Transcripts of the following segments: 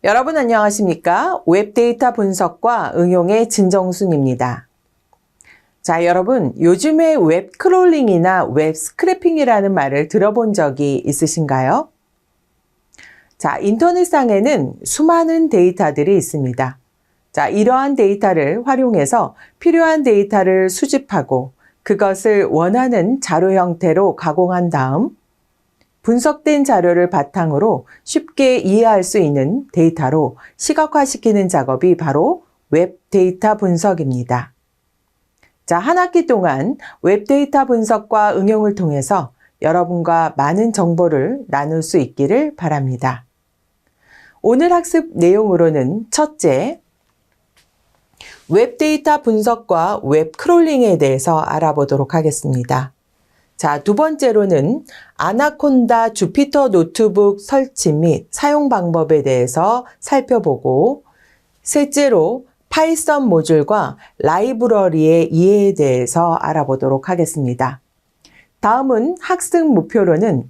여러분 안녕하십니까? 웹데이터 분석과 응용의 진정순입니다. 자, 여러분 요즘에 웹 크롤링이나 웹 스크래핑이라는 말을 들어본 적이 있으신가요? 자, 인터넷상에는 수많은 데이터들이 있습니다. 자, 이러한 데이터를 활용해서 필요한 데이터를 수집하고 그것을 원하는 자료 형태로 가공한 다음 분석된 자료를 바탕으로 쉽게 이해할 수 있는 데이터로 시각화시키는 작업이 바로 웹데이터 분석입니다. 자, 한 학기 동안 웹데이터 분석과 응용을 통해서 여러분과 많은 정보를 나눌 수 있기를 바랍니다. 오늘 학습 내용으로는 첫째, 웹데이터 분석과 웹 크롤링에 대해서 알아보도록 하겠습니다. 자, 두 번째로는 아나콘다 주피터 노트북 설치 및 사용 방법에 대해서 살펴보고, 셋째로 파이썬 모듈과 라이브러리의 이해에 대해서 알아보도록 하겠습니다. 다음은 학습 목표로는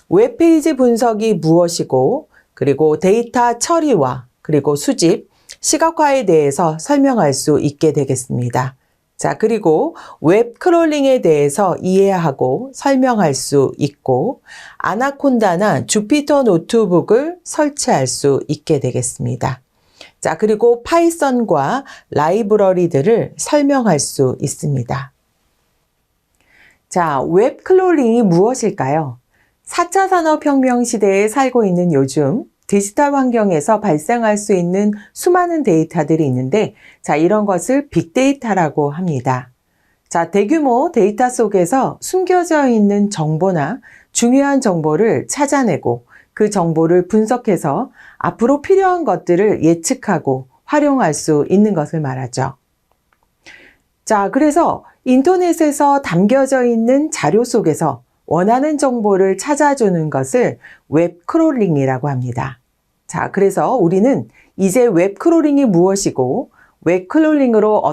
웹페이지 분석이 무엇이고, 그리고 데이터 처리와 그리고 수집, 시각화에 대해서 설명할 수 있게 되겠습니다. 자, 그리고 웹 크롤링에 대해서 이해하고 설명할 수 있고 아나콘다나 주피터 노트북을 설치할 수 있게 되겠습니다. 자, 그리고 파이썬과 라이브러리들을 설명할 수 있습니다. 자, 웹 크롤링이 무엇일까요? 4차 산업혁명 시대에 살고 있는 요즘 디지털 환경에서 발생할 수 있는 수많은 데이터들이 있는데, 자, 이런 것을 빅데이터라고 합니다. 자, 대규모 데이터 속에서 숨겨져 있는 정보나 중요한 정보를 찾아내고 그 정보를 분석해서 앞으로 필요한 것들을 예측하고 활용할 수 있는 것을 말하죠. 자, 그래서 인터넷에서 담겨져 있는 자료 속에서 원하는 정보를 찾아주는 것을 웹 크롤링이라고 합니다. 자, 그래서 우리는 이제 웹 크롤링이 무엇이고 웹 크롤링으로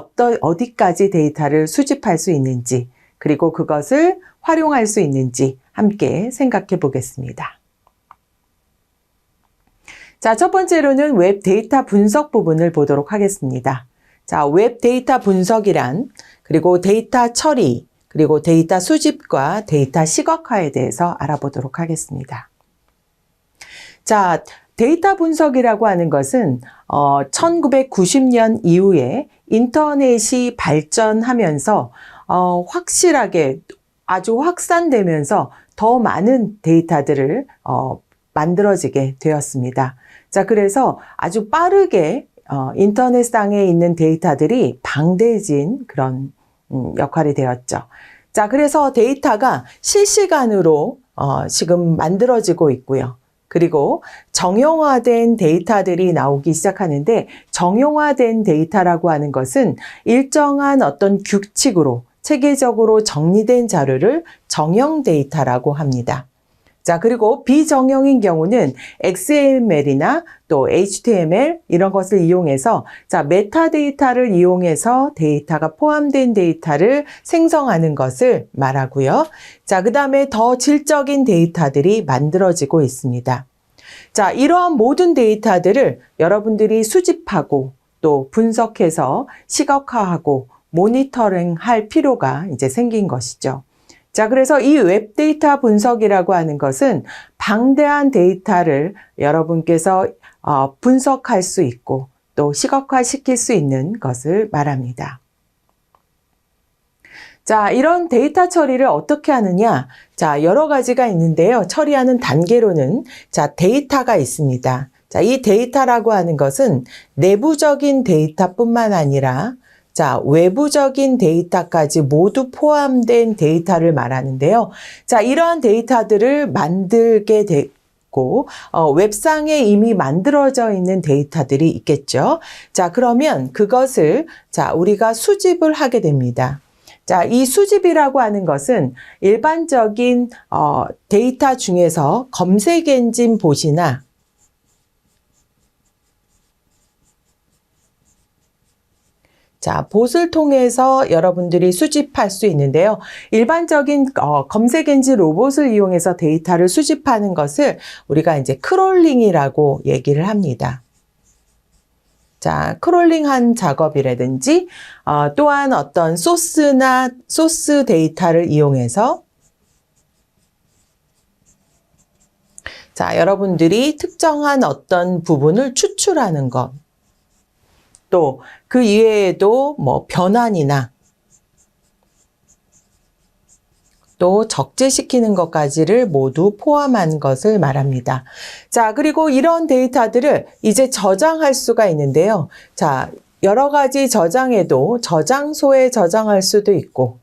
어디까지 데이터를 수집할 수 있는지, 그리고 그것을 활용할 수 있는지 함께 생각해 보겠습니다. 자, 첫 번째로는 웹 데이터 분석 부분을 보도록 하겠습니다. 자, 웹 데이터 분석이란, 그리고 데이터 처리, 그리고 데이터 수집과 데이터 시각화에 대해서 알아보도록 하겠습니다. 자, 데이터 분석이라고 하는 것은 1990년 이후에 인터넷이 발전하면서 확실하게 아주 확산되면서 더 많은 데이터들을 만들어지게 되었습니다. 자, 그래서 아주 빠르게 인터넷상에 있는 데이터들이 방대해진 그런 역할이 되었죠. 자, 그래서 데이터가 실시간으로 지금 만들어지고 있고요. 그리고 정형화된 데이터들이 나오기 시작하는데, 정형화된 데이터라고 하는 것은 일정한 어떤 규칙으로 체계적으로 정리된 자료를 정형 데이터라고 합니다. 자, 그리고 비정형인 경우는 XML이나 또 HTML 이런 것을 이용해서, 자, 메타데이터를 이용해서 데이터가 포함된 데이터를 생성하는 것을 말하고요. 자, 그 다음에 더 질적인 데이터들이 만들어지고 있습니다. 자, 이러한 모든 데이터들을 여러분들이 수집하고 또 분석해서 시각화하고 모니터링 할 필요가 이제 생긴 것이죠. 자, 그래서 이 웹데이터 분석이라고 하는 것은 방대한 데이터를 여러분께서 분석할 수 있고 또 시각화시킬 수 있는 것을 말합니다. 자, 이런 데이터 처리를 어떻게 하느냐? 자, 여러 가지가 있는데요. 처리하는 단계로는 자, 데이터가 있습니다. 자, 이 데이터라고 하는 것은 내부적인 데이터뿐만 아니라 자, 외부적인 데이터까지 모두 포함된 데이터를 말하는데요. 자, 이러한 데이터들을 만들게 되고 웹상에 이미 만들어져 있는 데이터들이 있겠죠. 자, 그러면 그것을 자, 우리가 수집을 하게 됩니다. 자, 이 수집이라고 하는 것은 일반적인 데이터 중에서 검색 엔진 봇이나 자, 봇을 통해서 여러분들이 수집할 수 있는데요. 일반적인 검색 엔진 로봇을 이용해서 데이터를 수집하는 것을 우리가 이제 크롤링이라고 얘기를 합니다. 자, 크롤링한 작업이라든지 또한 어떤 소스 데이터를 이용해서 자, 여러분들이 특정한 어떤 부분을 추출하는 것, 또 그 이외에도 뭐 변환이나 또 적재시키는 것까지를 모두 포함한 것을 말합니다. 자, 그리고 이런 데이터들을 이제 저장할 수가 있는데요. 자, 여러 가지 저장에도 저장소에 저장할 수도 있고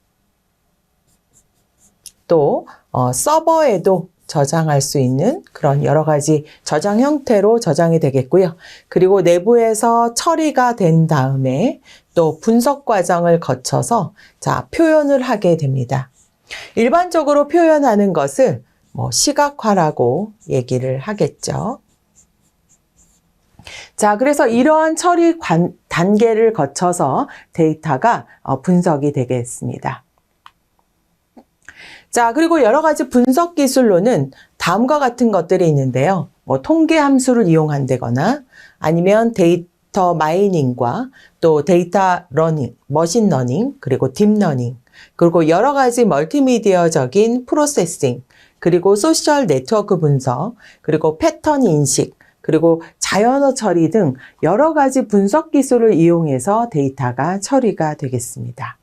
또 서버에도 저장할 수 있는 그런 여러 가지 저장 형태로 저장이 되겠고요. 그리고 내부에서 처리가 된 다음에 또 분석 과정을 거쳐서 자, 표현을 하게 됩니다. 일반적으로 표현하는 것을 뭐 시각화라고 얘기를 하겠죠. 자, 그래서 이러한 처리 단계를 거쳐서 데이터가 분석이 되겠습니다. 자, 그리고 여러 가지 분석 기술로는 다음과 같은 것들이 있는데요. 뭐 통계 함수를 이용한다거나 아니면 데이터 마이닝과 또 데이터 러닝, 머신 러닝, 그리고 딥러닝, 그리고 여러 가지 멀티미디어적인 프로세싱, 그리고 소셜 네트워크 분석, 그리고 패턴 인식, 그리고 자연어 처리 등 여러 가지 분석 기술을 이용해서 데이터가 처리가 되겠습니다.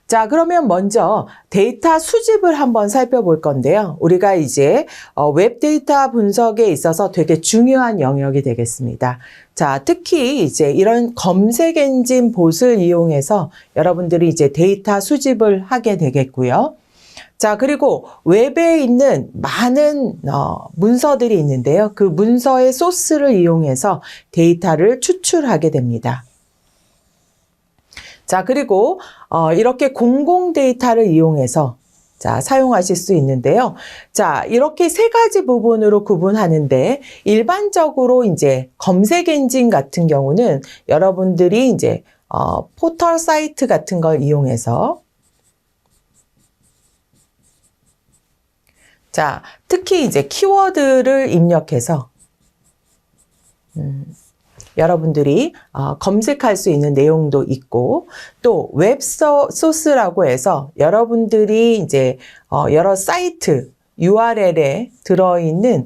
자, 그러면 먼저 데이터 수집을 한번 살펴볼 건데요. 우리가 이제 웹 데이터 분석에 있어서 되게 중요한 영역이 되겠습니다. 자, 특히 이제 이런 검색 엔진 봇을 이용해서 여러분들이 이제 데이터 수집을 하게 되겠고요. 자, 그리고 웹에 있는 많은 문서들이 있는데요. 그 문서의 소스를 이용해서 데이터를 추출하게 됩니다. 자, 그리고 이렇게 공공 데이터를 이용해서 자, 사용하실 수 있는데요. 자, 이렇게 세 가지 부분으로 구분하는데 일반적으로 이제 검색 엔진 같은 경우는 여러분들이 이제 포털 사이트 같은 걸 이용해서 자, 특히 이제 키워드를 입력해서 여러분들이 검색할 수 있는 내용도 있고 또 웹 소스라고 해서 여러분들이 이제 여러 사이트 URL에 들어있는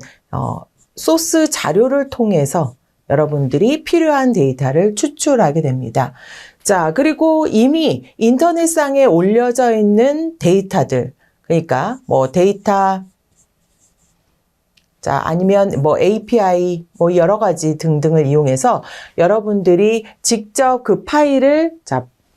소스 자료를 통해서 여러분들이 필요한 데이터를 추출하게 됩니다. 자, 그리고 이미 인터넷상에 올려져 있는 데이터들, 그러니까 뭐 데이터 자, 아니면 뭐 API, 뭐 여러 가지 등등을 이용해서 여러분들이 직접 그 파일을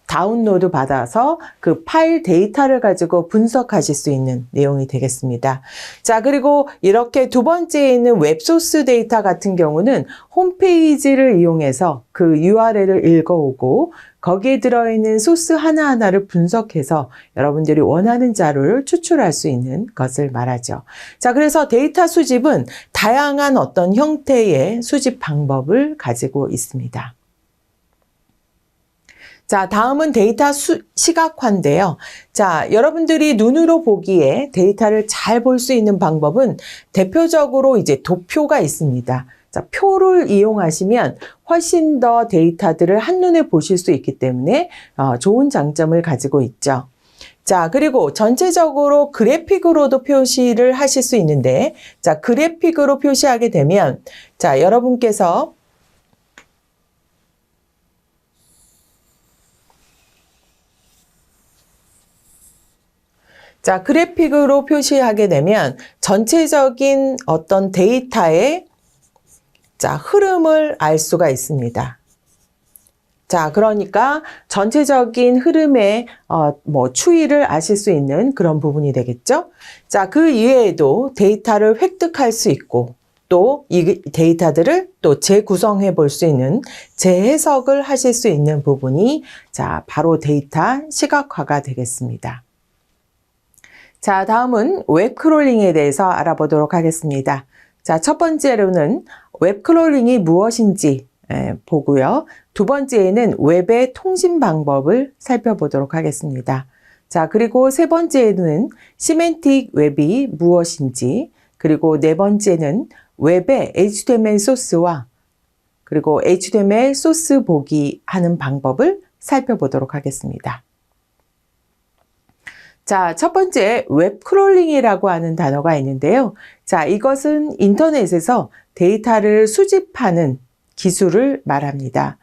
다운로드 받아서 그 파일 데이터를 가지고 분석하실 수 있는 내용이 되겠습니다. 자, 그리고 이렇게 두 번째에 있는 웹소스 데이터 같은 경우는 홈페이지를 이용해서 그 URL을 읽어오고 거기에 들어있는 소스 하나하나를 분석해서 여러분들이 원하는 자료를 추출할 수 있는 것을 말하죠. 자, 그래서 데이터 수집은 다양한 어떤 형태의 수집 방법을 가지고 있습니다. 자, 다음은 데이터 시각화인데요. 자, 여러분들이 눈으로 보기에 데이터를 잘 볼 수 있는 방법은 대표적으로 이제 도표가 있습니다. 자, 표를 이용하시면 훨씬 더 데이터들을 한눈에 보실 수 있기 때문에 좋은 장점을 가지고 있죠. 자, 그리고 전체적으로 그래픽으로도 표시를 하실 수 있는데, 자, 그래픽으로 표시하게 되면, 자, 여러분께서 자, 그래픽으로 표시하게 되면 전체적인 어떤 데이터의 자, 흐름을 알 수가 있습니다. 자, 그러니까 전체적인 흐름의 뭐 추이를 아실 수 있는 그런 부분이 되겠죠. 자, 그 이외에도 데이터를 획득할 수 있고 또 이 데이터들을 또 재구성해 볼 수 있는 재해석을 하실 수 있는 부분이 자, 바로 데이터 시각화가 되겠습니다. 자, 다음은 웹 크롤링에 대해서 알아보도록 하겠습니다. 자, 첫 번째로는 웹 크롤링이 무엇인지 보고요. 두 번째에는 웹의 통신 방법을 살펴보도록 하겠습니다. 자, 그리고 세 번째는 시멘틱 웹이 무엇인지, 그리고 네 번째는 웹의 HTML 소스와 그리고 HTML 소스 보기 하는 방법을 살펴보도록 하겠습니다. 자, 첫 번째 웹 크롤링이라고 하는 단어가 있는데요. 자, 이것은 인터넷에서 데이터를 수집하는 기술을 말합니다.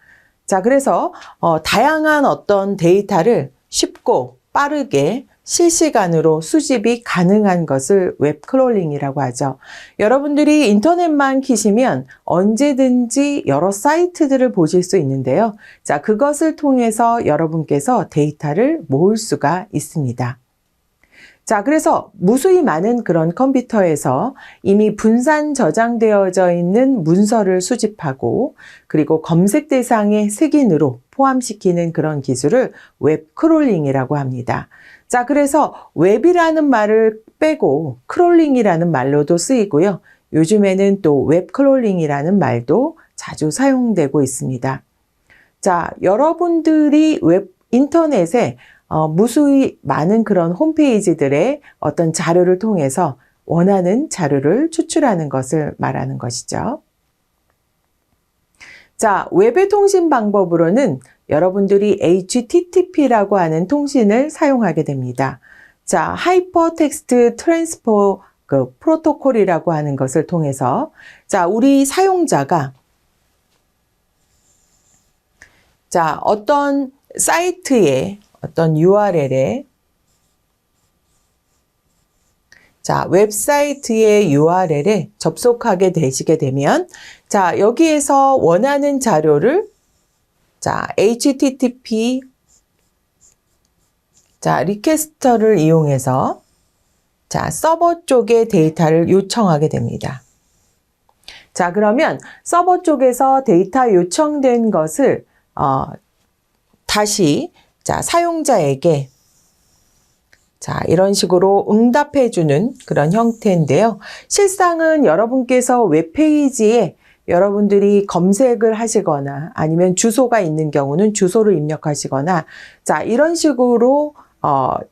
자, 그래서 다양한 어떤 데이터를 쉽고 빠르게 실시간으로 수집이 가능한 것을 웹 크롤링이라고 하죠. 여러분들이 인터넷만 키시면 언제든지 여러 사이트들을 보실 수 있는데요. 자, 그것을 통해서 여러분께서 데이터를 모을 수가 있습니다. 자, 그래서 무수히 많은 그런 컴퓨터에서 이미 분산 저장되어져 있는 문서를 수집하고 그리고 검색 대상의 색인으로 포함시키는 그런 기술을 웹 크롤링이라고 합니다. 자, 그래서 웹이라는 말을 빼고 크롤링이라는 말로도 쓰이고요. 요즘에는 또 웹 크롤링이라는 말도 자주 사용되고 있습니다. 자, 여러분들이 웹 인터넷에 무수히 많은 그런 홈페이지들의 어떤 자료를 통해서 원하는 자료를 추출하는 것을 말하는 것이죠. 자, 웹의 통신 방법으로는 여러분들이 HTTP라고 하는 통신을 사용하게 됩니다. 자, 하이퍼텍스트 트랜스퍼 프로토콜이라고 하는 것을 통해서 자, 우리 사용자가 자, 어떤 사이트에 어떤 URL에 자, 웹사이트의 URL에 접속하게 되시게 되면 자, 여기에서 원하는 자료를 자, HTTP 자, 리퀘스트를 이용해서 자, 서버 쪽에 데이터를 요청하게 됩니다. 자, 그러면 서버 쪽에서 데이터 요청된 것을 다시 자, 사용자에게 자, 이런 식으로 응답해주는 그런 형태인데요. 실상은 여러분께서 웹페이지에 여러분들이 검색을 하시거나 아니면 주소가 있는 경우는 주소를 입력하시거나 자, 이런 식으로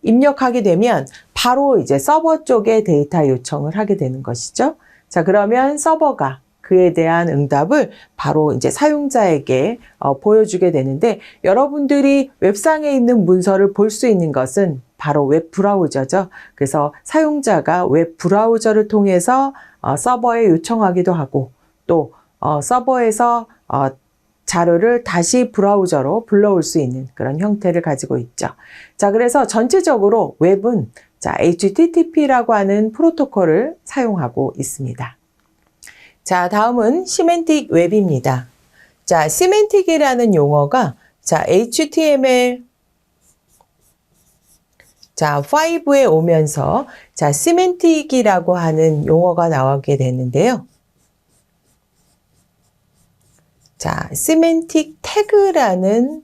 입력하게 되면 바로 이제 서버 쪽에 데이터 요청을 하게 되는 것이죠. 자, 그러면 서버가 그에 대한 응답을 바로 이제 사용자에게 보여주게 되는데 여러분들이 웹상에 있는 문서를 볼 수 있는 것은 바로 웹 브라우저죠. 그래서 사용자가 웹 브라우저를 통해서 서버에 요청하기도 하고 또 서버에서 자료를 다시 브라우저로 불러올 수 있는 그런 형태를 가지고 있죠. 자, 그래서 전체적으로 웹은 자, HTTP라고 하는 프로토콜을 사용하고 있습니다. 자, 다음은 시멘틱 웹입니다. 자, 시멘틱이라는 용어가 자, HTML 자, 5에 오면서 자, 시멘틱이라고 하는 용어가 나오게 됐는데요. 자, 시멘틱 태그라는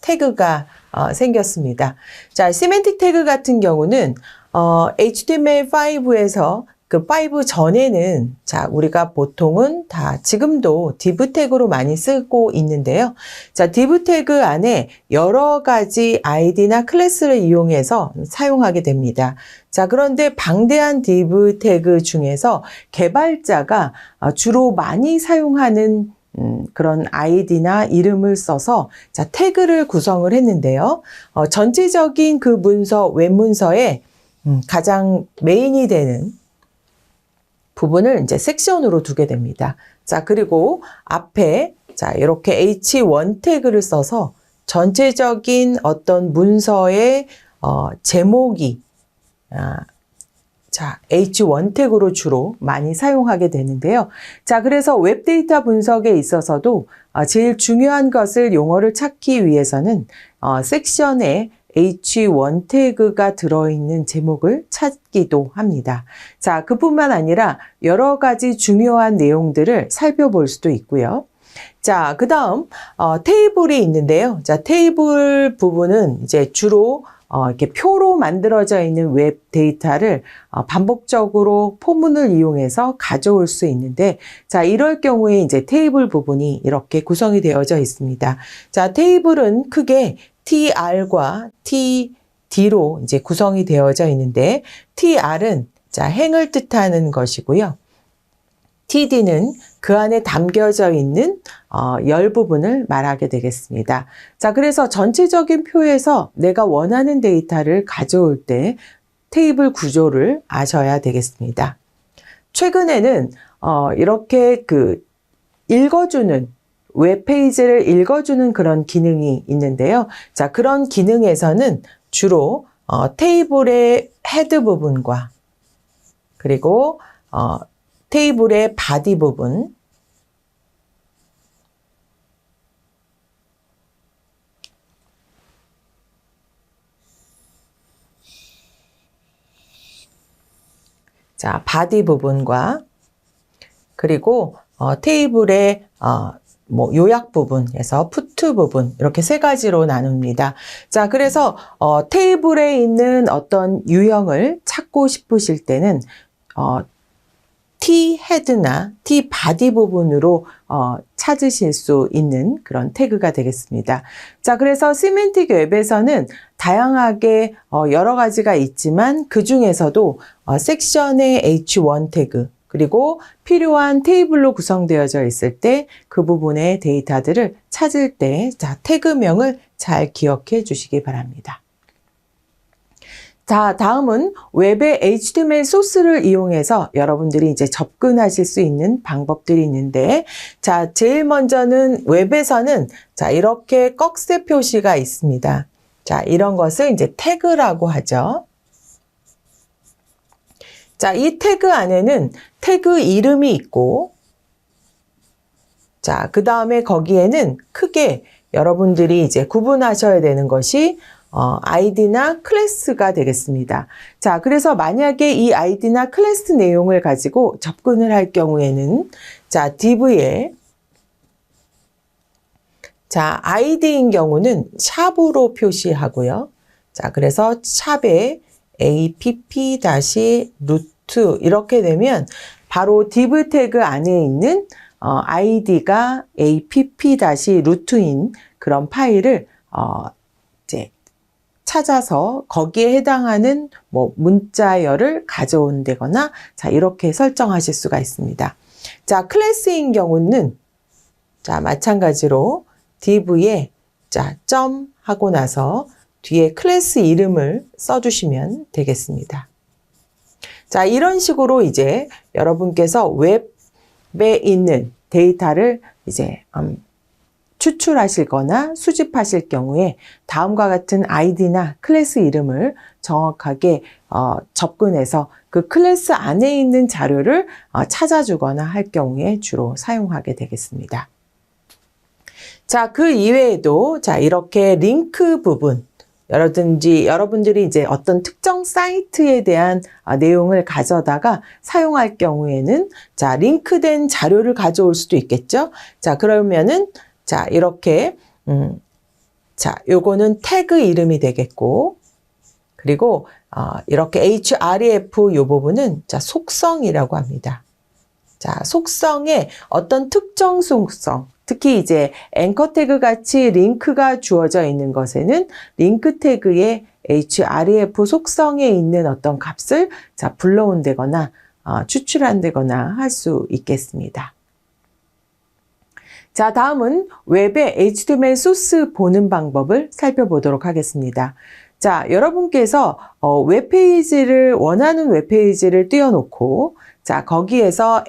태그가 생겼습니다. 자, 시멘틱 태그 같은 경우는 HTML5에서 그 5 전에는 자, 우리가 보통은 다 지금도 div 태그로 많이 쓰고 있는데요. 자, div 태그 안에 여러 가지 아이디나 클래스를 이용해서 사용하게 됩니다. 자, 그런데 방대한 div 태그 중에서 개발자가 주로 많이 사용하는 그런 아이디나 이름을 써서 자, 태그를 구성을 했는데요. 전체적인 그 문서, 웹 문서에 가장 메인이 되는 부분을 이제 섹션으로 두게 됩니다. 자, 그리고 앞에 자, 이렇게 H1 태그를 써서 전체적인 어떤 문서의 제목이 자, H1 태그로 주로 많이 사용하게 되는데요. 자, 그래서 웹 데이터 분석에 있어서도 제일 중요한 것을 용어를 찾기 위해서는 섹션에 H1 태그가 들어있는 제목을 찾기도 합니다. 자, 그뿐만 아니라 여러 가지 중요한 내용들을 살펴볼 수도 있고요. 자, 그 다음 테이블이 있는데요. 자, 테이블 부분은 이제 주로 이렇게 표로 만들어져 있는 웹 데이터를 반복적으로 포문을 이용해서 가져올 수 있는데, 자, 이럴 경우에 이제 테이블 부분이 이렇게 구성이 되어져 있습니다. 자, 테이블은 크게 TR과 TD로 이제 구성이 되어져 있는데, TR은 자, 행을 뜻하는 것이고요. TD는 그 안에 담겨져 있는 열 부분을 말하게 되겠습니다. 자, 그래서 전체적인 표에서 내가 원하는 데이터를 가져올 때 테이블 구조를 아셔야 되겠습니다. 최근에는 이렇게 읽어주는 웹페이지를 읽어주는 그런 기능이 있는데요. 자, 그런 기능에서는 주로 테이블의 헤드 부분과 그리고 테이블의 바디 부분, 자, 바디 부분과 그리고 테이블의 요약 부분에서 푸트 부분 이렇게 세 가지로 나눕니다. 자, 그래서 테이블에 있는 어떤 유형을 찾고 싶으실 때는 T 헤드나 T 바디 부분으로 찾으실 수 있는 그런 태그가 되겠습니다. 자, 그래서 시멘틱 웹에서는 다양하게 여러 가지가 있지만 그 중에서도 섹션의 H1 태그 그리고 필요한 테이블로 구성되어져 있을 때 그 부분의 데이터들을 찾을 때 자, 태그명을 잘 기억해 주시기 바랍니다. 자, 다음은 웹의 HTML 소스를 이용해서 여러분들이 이제 접근하실 수 있는 방법들이 있는데, 자, 제일 먼저는 웹에서는 자, 이렇게 꺽쇠 표시가 있습니다. 자, 이런 것을 이제 태그라고 하죠. 자, 이 태그 안에는 태그 이름이 있고, 자, 그 다음에 거기에는 크게 여러분들이 이제 구분하셔야 되는 것이 아이디나 클래스가 되겠습니다. 자, 그래서 만약에 이 아이디나 클래스 내용을 가지고 접근을 할 경우에는 자, div에 자, 아이디인 경우는 샵으로 표시하고요. 자, 그래서 샵에 app-root 이렇게 되면 바로 div 태그 안에 있는 아이디가 app-root인 그런 파일을 이제 찾아서 거기에 해당하는 문자열을 가져온다거나 자, 이렇게 설정하실 수가 있습니다. 자, 클래스인 경우는 자, 마찬가지로 div에 자, 점 하고 나서 뒤에 클래스 이름을 써주시면 되겠습니다. 자, 이런 식으로 이제 여러분께서 웹에 있는 데이터를 이제 추출하실거나 수집하실 경우에 다음과 같은 아이디나 클래스 이름을 정확하게 접근해서 그 클래스 안에 있는 자료를 찾아주거나 할 경우에 주로 사용하게 되겠습니다. 자, 그 이외에도 자, 이렇게 링크 부분 여러분들이 이제 어떤 특정 사이트에 대한 내용을 가져다가 사용할 경우에는 자, 링크된 자료를 가져올 수도 있겠죠. 자, 그러면은 자, 이렇게 자, 요거는 태그 이름이 되겠고, 그리고 이렇게 href 요 부분은 자, 속성이라고 합니다. 자, 속성의 어떤 특정 속성, 특히 이제 앵커 태그 같이 링크가 주어져 있는 것에는 링크 태그의 href 속성에 있는 어떤 값을 자, 불러온다거나 추출한다거나 할 수 있겠습니다. 자, 다음은 웹의 HTML 소스 보는 방법을 살펴보도록 하겠습니다. 자, 여러분께서 웹페이지를 원하는 웹페이지를 띄워놓고 자, 거기에서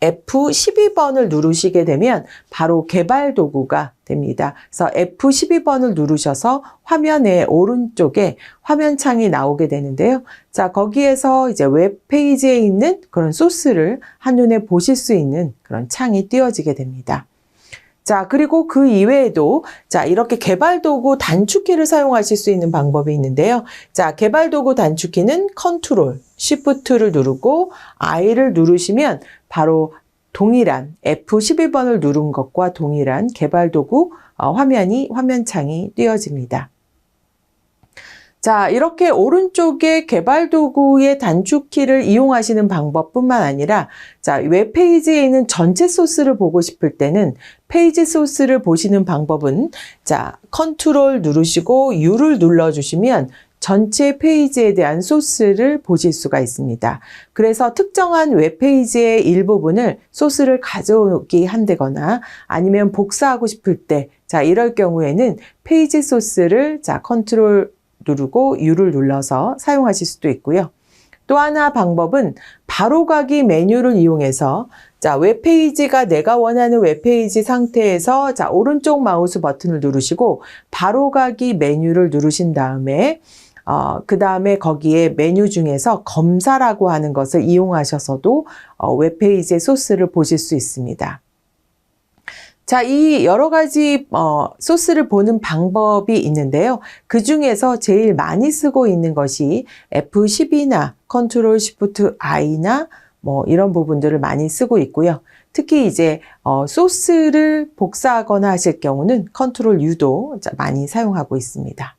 F12번을 누르시게 되면 바로 개발 도구가 됩니다. 그래서 F12번을 누르셔서 화면의 오른쪽에 화면창이 나오게 되는데요. 자, 거기에서 이제 웹페이지에 있는 그런 소스를 한눈에 보실 수 있는 그런 창이 띄워지게 됩니다. 자, 그리고 그 이외에도 자, 이렇게 개발 도구 단축키를 사용하실 수 있는 방법이 있는데요. 자, 개발 도구 단축키는 컨트롤, 쉬프트를 누르고 I를 누르시면 바로 동일한 F11번을 누른 것과 동일한 개발 도구 화면창이 띄워집니다. 자, 이렇게 오른쪽에 개발 도구의 단축키를 이용하시는 방법뿐만 아니라 자, 웹페이지에 있는 전체 소스를 보고 싶을 때는 페이지 소스를 보시는 방법은 자, 컨트롤 누르시고 U를 눌러주시면 전체 페이지에 대한 소스를 보실 수가 있습니다. 그래서 특정한 웹페이지의 일부분을 소스를 가져오기 한다거나 아니면 복사하고 싶을 때 자, 이럴 경우에는 페이지 소스를 자, 컨트롤 누르고 U를 눌러서 사용하실 수도 있고요. 또 하나 방법은 바로가기 메뉴를 이용해서 자, 웹페이지가 내가 원하는 웹페이지 상태에서 자, 오른쪽 마우스 버튼을 누르시고 바로가기 메뉴를 누르신 다음에 그 다음에 거기에 메뉴 중에서 검사라고 하는 것을 이용하셔서도 웹페이지의 소스를 보실 수 있습니다. 자, 이 여러 가지 소스를 보는 방법이 있는데요. 그 중에서 제일 많이 쓰고 있는 것이 F12나 컨트롤 Shift I나 뭐 이런 부분들을 많이 쓰고 있고요. 특히 이제 소스를 복사하거나 하실 경우는 컨트롤 U도 많이 사용하고 있습니다.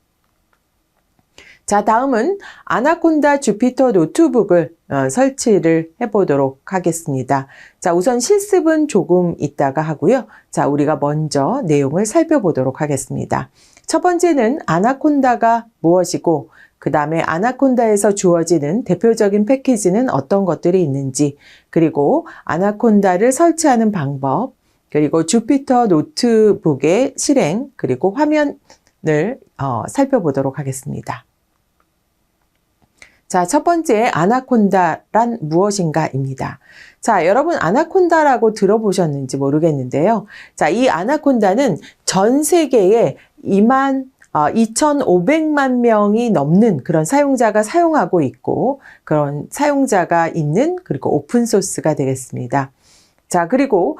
자, 다음은 아나콘다 주피터 노트북을 설치를 해보도록 하겠습니다. 자, 우선 실습은 조금 이따가 하고요. 자, 우리가 먼저 내용을 살펴보도록 하겠습니다. 첫 번째는 아나콘다가 무엇이고, 그 다음에 아나콘다에서 주어지는 대표적인 패키지는 어떤 것들이 있는지, 그리고 아나콘다를 설치하는 방법, 그리고 주피터 노트북의 실행, 그리고 화면을 살펴보도록 하겠습니다. 자, 첫 번째 아나콘다란 무엇인가입니다. 자, 여러분 아나콘다라고 들어보셨는지 모르겠는데요. 자, 이 아나콘다는 전 세계에 2,500만 명이 넘는 그런 사용자가 사용하고 있고 그런 사용자가 있는 그리고 오픈소스가 되겠습니다. 자, 그리고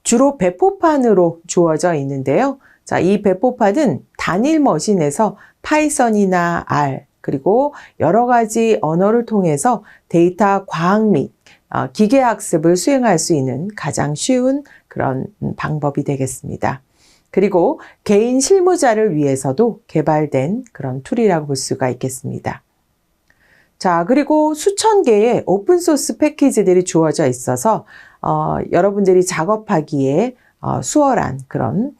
주로 배포판으로 주어져 있는데요. 자, 이 배포판은 단일 머신에서 파이썬이나 R 그리고 여러 가지 언어를 통해서 데이터 과학 및 기계학습을 수행할 수 있는 가장 쉬운 그런 방법이 되겠습니다. 그리고 개인 실무자를 위해서도 개발된 그런 툴이라고 볼 수가 있겠습니다. 자, 그리고 수천 개의 오픈소스 패키지들이 주어져 있어서 여러분들이 작업하기에 수월한 그런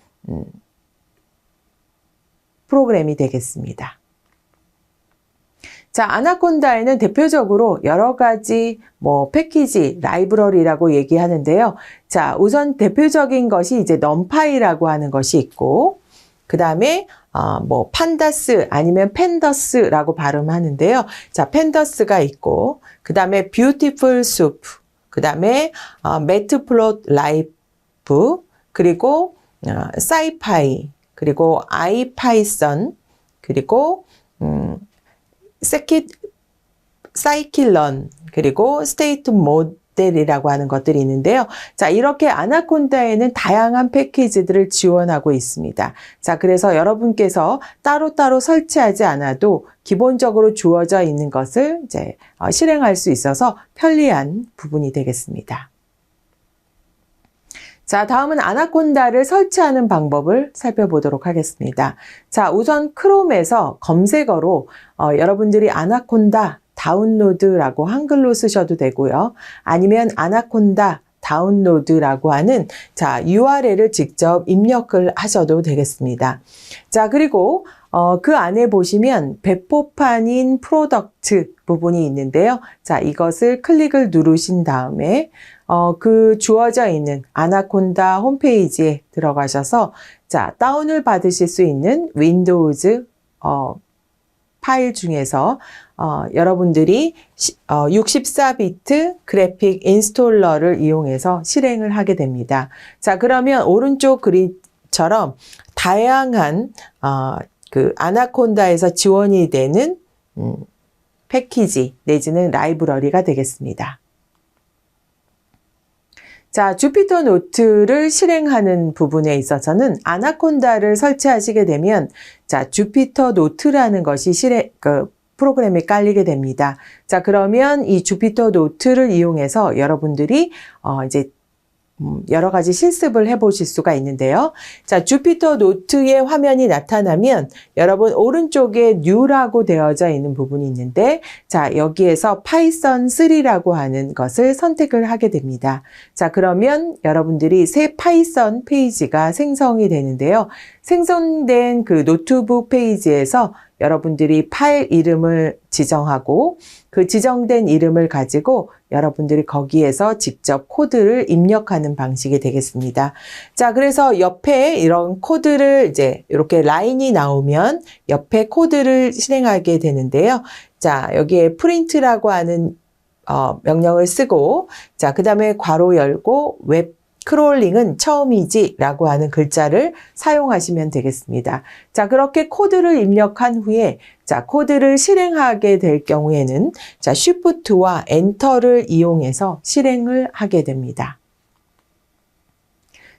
프로그램이 되겠습니다. 자, 아나콘다에는 대표적으로 여러 가지 패키지, 라이브러리라고 얘기하는데요. 자, 우선 대표적인 것이 이제 넘파이라고 하는 것이 있고, 그 다음에 판다스 아니면 팬더스라고 발음하는데요. 자, 팬더스가 있고, 그 다음에 뷰티풀 수프, 그 다음에 매트플롯 라이브, 그리고 사이파이, 그리고 아이파이썬, 그리고 사이킬런, 그리고 스테이트 모델이라고 하는 것들이 있는데요. 자, 이렇게 아나콘다에는 다양한 패키지들을 지원하고 있습니다. 자, 그래서 여러분께서 따로따로 설치하지 않아도 기본적으로 주어져 있는 것을 이제 실행할 수 있어서 편리한 부분이 되겠습니다. 자, 다음은 아나콘다를 설치하는 방법을 살펴보도록 하겠습니다. 자, 우선 크롬에서 검색어로 여러분들이 아나콘다 다운로드라고 한글로 쓰셔도 되고요. 아니면 아나콘다 다운로드라고 하는 자, URL을 직접 입력을 하셔도 되겠습니다. 자, 그리고 그 안에 보시면 배포판인 프로덕트 부분이 있는데요. 자, 이것을 클릭을 누르신 다음에 그 주어져 있는 아나콘다 홈페이지에 들어가셔서 자, 다운을 받으실 수 있는 윈도우즈 파일 중에서 여러분들이 64비트 그래픽 인스톨러를 이용해서 실행을 하게 됩니다. 자, 그러면 오른쪽 그림처럼 다양한 그 아나콘다에서 지원이 되는 패키지 내지는 라이브러리가 되겠습니다. 자, 주피터 노트를 실행하는 부분에 있어서는 아나콘다를 설치하시게 되면 자, 주피터 노트라는 것이 프로그램에 깔리게 됩니다. 자, 그러면 이 주피터 노트를 이용해서 여러분들이 이제 여러 가지 실습을 해보실 수가 있는데요. 자, 주피터 노트의 화면이 나타나면 여러분 오른쪽에 New라고 되어져 있는 부분이 있는데 자, 여기에서 파이썬 3라고 하는 것을 선택을 하게 됩니다. 자, 그러면 여러분들이 새 파이썬 페이지가 생성이 되는데요. 생성된 그 노트북 페이지에서 여러분들이 파일 이름을 지정하고 그 지정된 이름을 가지고 여러분들이 거기에서 직접 코드를 입력하는 방식이 되겠습니다. 자, 그래서 옆에 이런 코드를 이제 이렇게 라인이 나오면 옆에 코드를 실행하게 되는데요. 자, 여기에 프린트라고 하는 명령을 쓰고 자, 그 다음에 괄호 열고 웹 크롤링은 처음이지 라고 하는 글자를 사용하시면 되겠습니다. 자, 그렇게 코드를 입력한 후에 자, 코드를 실행하게 될 경우에는 자, Shift와 엔터를 이용해서 실행을 하게 됩니다.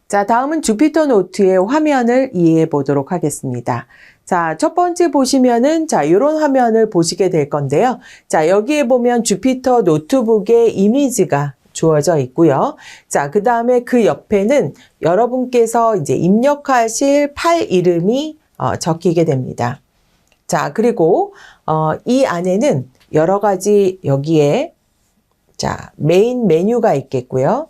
자, 다음은 주피터 노트의 화면을 이해해 보도록 하겠습니다. 자, 첫 번째 보시면은 자, 이런 화면을 보시게 될 건데요. 자, 여기에 보면 주피터 노트북의 이미지가 주어져 있고요. 자, 그 다음에 그 옆에는 여러분께서 이제 입력하실 파일 이름이 적히게 됩니다. 자, 그리고 이 안에는 여러 가지 여기에 자, 메인 메뉴가 있겠고요.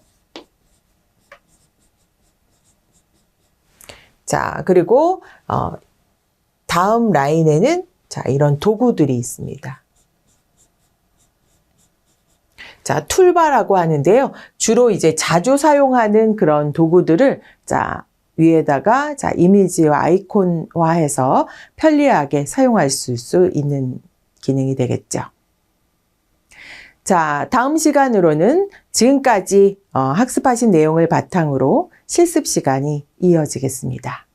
자, 그리고 다음 라인에는 자, 이런 도구들이 있습니다. 자, 툴바라고 하는데요. 주로 이제 자주 사용하는 그런 도구들을 자, 위에다가 자, 이미지와 아이콘화해서 편리하게 사용할 수 있는 기능이 되겠죠. 자, 다음 시간으로는 지금까지 학습하신 내용을 바탕으로 실습 시간이 이어지겠습니다.